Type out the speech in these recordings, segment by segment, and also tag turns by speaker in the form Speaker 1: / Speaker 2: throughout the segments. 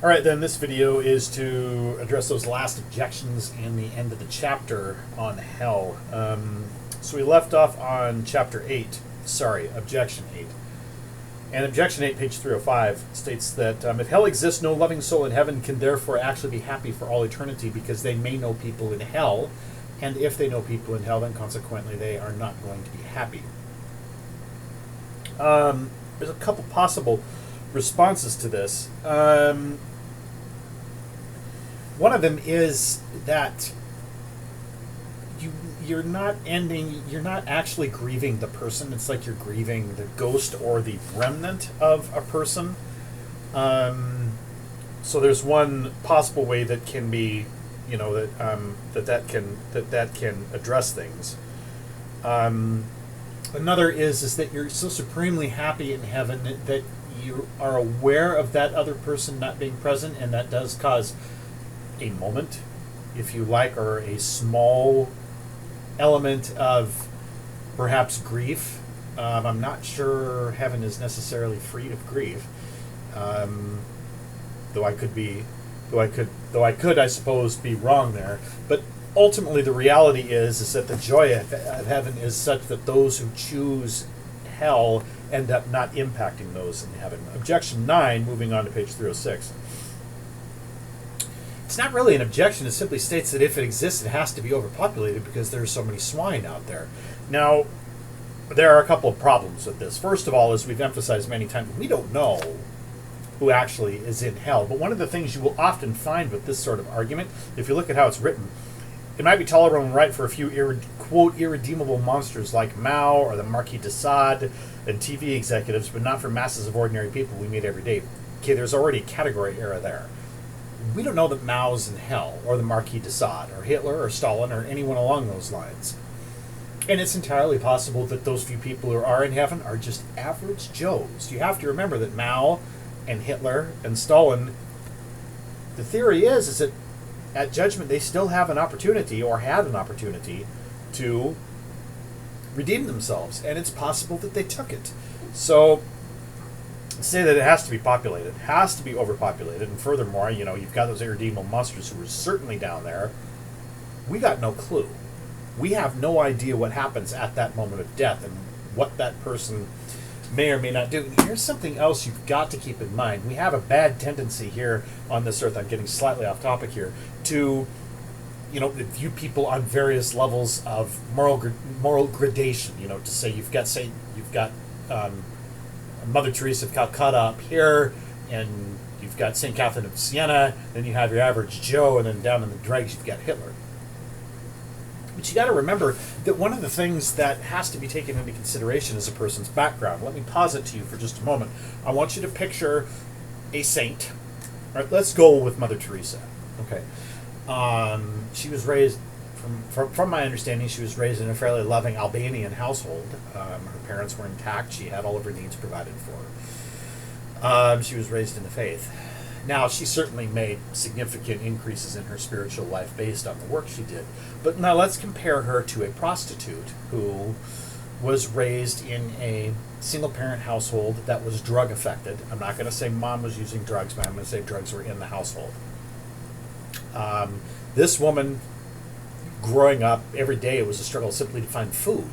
Speaker 1: All right, then this video is to address those last objections in the end of the chapter on hell. So we left off on chapter 8, objection 8. And objection 8, page 305, states that if hell exists, no loving soul in heaven can therefore actually be happy for all eternity because they may know people in hell, and if they know people in hell, then consequently they are not going to be happy. There's a couple possible responses to this. One of them is that you're not actually grieving the person. It's like you're grieving the ghost or the remnant of a person. So there's one possible way that can be, that can address things. Another is that you're so supremely happy in heaven that you are aware of that other person not being present, and that does cause a moment, if you like, or a small element of perhaps grief. I'm not sure heaven is necessarily free of grief, though I could, I suppose, be wrong there. But ultimately, the reality is that the joy of heaven is such that those who choose hell end up not impacting those in heaven. Objection 9, moving on to page 306. It's not really an objection. It simply states that if it exists, it has to be overpopulated because there are so many swine out there. Now, there are a couple of problems with this. First of all, as we've emphasized many times, we don't know who actually is in hell. But one of the things you will often find with this sort of argument, if you look at how it's written, it might be tolerable and right for a few quote irredeemable monsters like Mao or the Marquis de Sade and TV executives, but not for masses of ordinary people we meet every day. Okay, there's already a category error there. We don't know that Mao's in hell, or the Marquis de Sade, or Hitler, or Stalin, or anyone along those lines. And it's entirely possible that those few people who are in heaven are just average Joes. You have to remember that Mao and Hitler and Stalin, the theory is that at judgment they still have an opportunity, or had an opportunity, to redeem themselves. And it's possible that they took it. So say that it has to be populated, has to be overpopulated, and furthermore, you've got those irredeemable monsters who are certainly down there. We got no clue. We have no idea what happens at that moment of death and what that person may or may not do. And here's something else you've got to keep in mind. We have a bad tendency here on this earth, I'm getting slightly off topic here, to view people on various levels of moral gradation. To say you've got Mother Teresa of Calcutta up here, and you've got St. Catherine of Siena, then you have your average Joe, and then down in the dregs you've got Hitler. But you got to remember that one of the things that has to be taken into consideration is a person's background. Let me pause it to you for just a moment. I want you to picture a saint. All right, let's go with Mother Teresa. Okay. She was raised, from my understanding, she was raised in a fairly loving Albanian household. Her parents were intact. She had all of her needs provided for her. She was raised in the faith. Now, she certainly made significant increases in her spiritual life based on the work she did. But now let's compare her to a prostitute who was raised in a single-parent household that was drug-affected. I'm not going to say mom was using drugs, but I'm going to say drugs were in the household. This woman, growing up, every day it was a struggle simply to find food.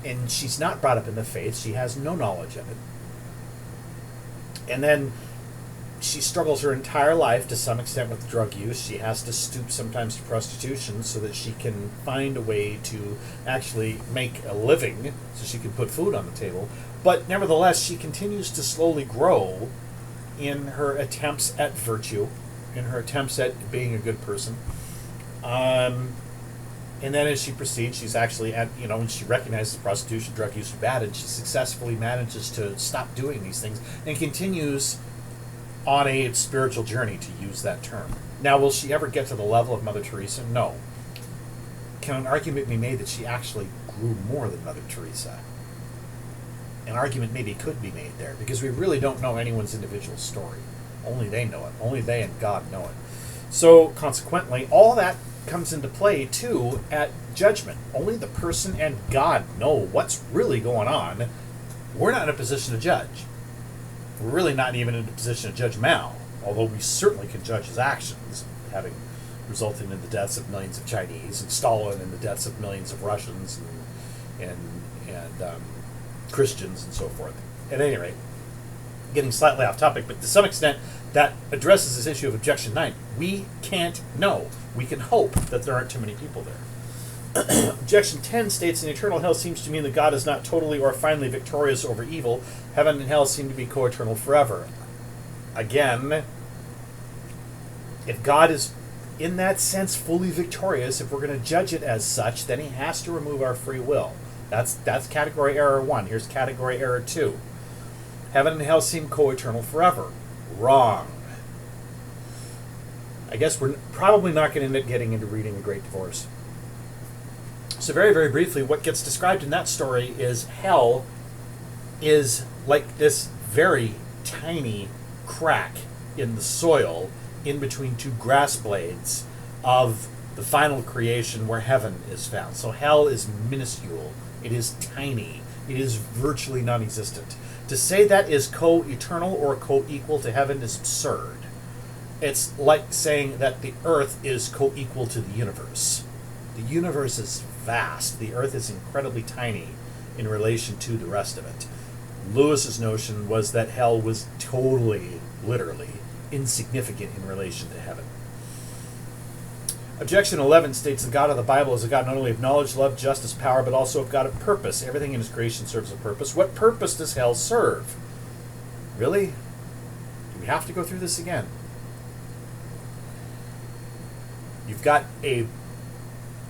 Speaker 1: And she's not brought up in the faith. She has no knowledge of it. And then she struggles her entire life to some extent with drug use. She has to stoop sometimes to prostitution so that she can find a way to actually make a living so she can put food on the table. But nevertheless, she continues to slowly grow in her attempts at virtue, in her attempts at being a good person. And then as she proceeds, she's actually when she recognizes prostitution, drug use are bad, and she successfully manages to stop doing these things and continues on a spiritual journey, to use that term. Now, will she ever get to the level of Mother Teresa? No. Can an argument be made that she actually grew more than Mother Teresa? An argument maybe could be made there, because we really don't know anyone's individual story. Only they know it. Only they and God know it. So, consequently, all that comes into play, too, at judgment. Only the person and God know what's really going on. We're not in a position to judge. We're really not even in a position to judge Mao, although we certainly can judge his actions, having resulted in the deaths of millions of Chinese, and Stalin in the deaths of millions of Russians and Christians and so forth. At any rate, getting slightly off topic, but to some extent that addresses this issue of Objection 9. We can't know. We can hope that there aren't too many people there. Objection 10 states an eternal hell seems to mean that God is not totally or finally victorious over evil. Heaven and hell seem to be co-eternal forever. Again, if God is in that sense fully victorious, if we're going to judge it as such, then he has to remove our free will. That's category error 1. Here's category error 2. Heaven and hell seem co-eternal forever. Wrong. I guess we're probably not going to end up getting into reading The Great Divorce. So very, very briefly, what gets described in that story is hell is like this very tiny crack in the soil in between two grass blades of the final creation where heaven is found. So hell is minuscule. It is tiny. It is virtually non-existent. To say that is co-eternal or co-equal to heaven is absurd. It's like saying that the earth is co-equal to the universe. The universe is vast. The earth is incredibly tiny in relation to the rest of it. Lewis's notion was that hell was totally, literally, insignificant in relation to heaven. Objection 11 states the God of the Bible is a God not only of knowledge, love, justice, power, but also of God of purpose. Everything in his creation serves a purpose. What purpose does hell serve? Really? Do we have to go through this again? You've got a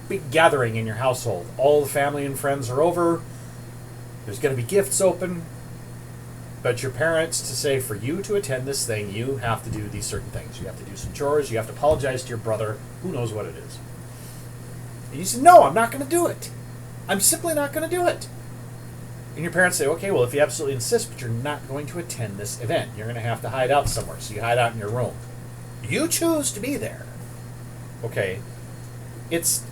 Speaker 1: big gathering in your household. All the family and friends are over. There's going to be gifts open. But your parents to say, for you to attend this thing, you have to do these certain things. You have to do some chores. You have to apologize to your brother. Who knows what it is? And you say, no, I'm not going to do it. I'm simply not going to do it. And your parents say, okay, well, if you absolutely insist, but you're not going to attend this event. You're going to have to hide out somewhere. So you hide out in your room. You choose to be there. Okay. It's,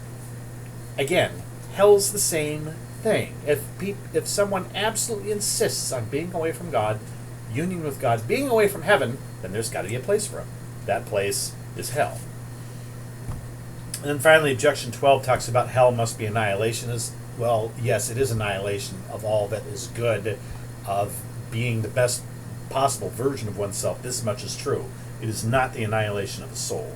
Speaker 1: again, hell's the same thing. If someone absolutely insists on being away from God, union with God, being away from heaven, then there's got to be a place for him. That place is hell. And then finally, Objection 12 talks about hell must be annihilation. Well, yes, it is annihilation of all that is good, of being the best possible version of oneself. This much is true. It is not the annihilation of the soul.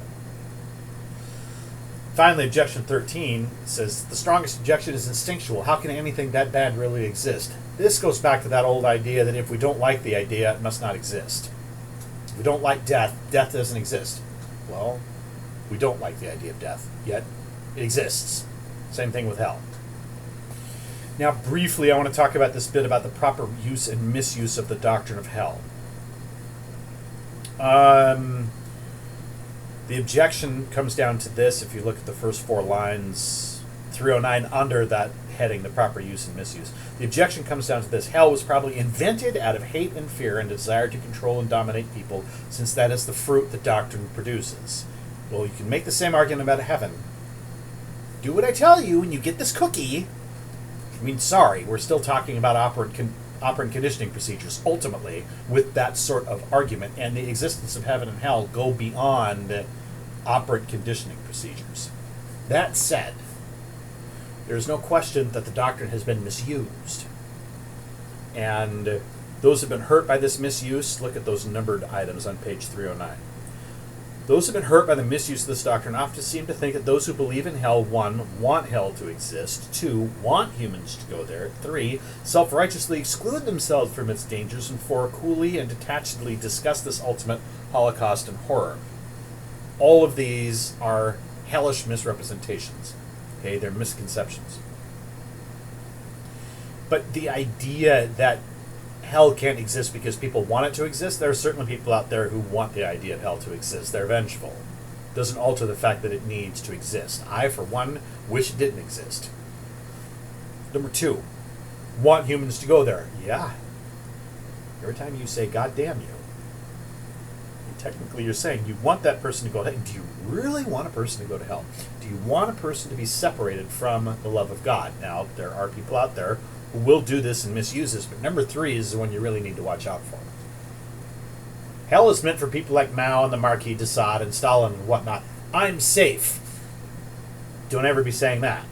Speaker 1: Finally, Objection 13 says, the strongest objection is instinctual. How can anything that bad really exist? This goes back to that old idea that if we don't like the idea, it must not exist. If we don't like death, death doesn't exist. Well, we don't like the idea of death, yet it exists. Same thing with hell. Now, briefly, I want to talk about this bit about the proper use and misuse of the doctrine of hell. The objection comes down to this. If you look at the first 4 lines, 309, under that heading, the proper use and misuse. The objection comes down to this. Hell was probably invented out of hate and fear and a desire to control and dominate people, since that is the fruit the doctrine produces. Well, you can make the same argument about heaven. Do what I tell you and you get this cookie. I mean, sorry, we're still talking about operant conditioning procedures, ultimately, with that sort of argument, and the existence of heaven and hell go beyond operant conditioning procedures. That said, there is no question that the doctrine has been misused. And those who have been hurt by this misuse, look at those numbered items on page 309. Those who have been hurt by the misuse of this doctrine often seem to think that those who believe in hell, 1, want hell to exist, 2, want humans to go there, 3, self-righteously exclude themselves from its dangers, and 4, coolly and detachedly discuss this ultimate holocaust and horror. All of these are hellish misrepresentations. Okay, they're misconceptions. But the idea that hell can't exist because people want it to exist, there are certainly people out there who want the idea of hell to exist. They're vengeful. Doesn't alter the fact that it needs to exist. I, for one, wish it didn't exist. Number 2, want humans to go there. Yeah. Every time you say, God damn you, technically you're saying you want that person to go to hell. Do you really want a person to go to hell? Do you want a person to be separated from the love of God? Now, there are people out there who will do this and misuse this, but number 3 is the one you really need to watch out for. Hell is meant for people like Mao and the Marquis de Sade and Stalin and whatnot. I'm safe. Don't ever be saying that.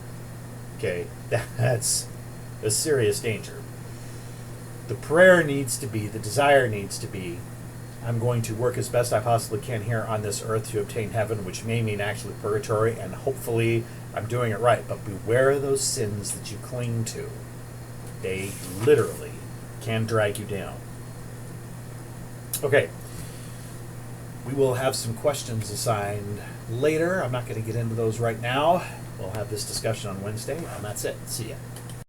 Speaker 1: Okay? That's a serious danger. The prayer needs to be, the desire needs to be, I'm going to work as best I possibly can here on this earth to obtain heaven, which may mean actually purgatory, and hopefully I'm doing it right. But beware of those sins that you cling to. They literally can drag you down. Okay. We will have some questions assigned later. I'm not going to get into those right now. We'll have this discussion on Wednesday, and that's it. See ya.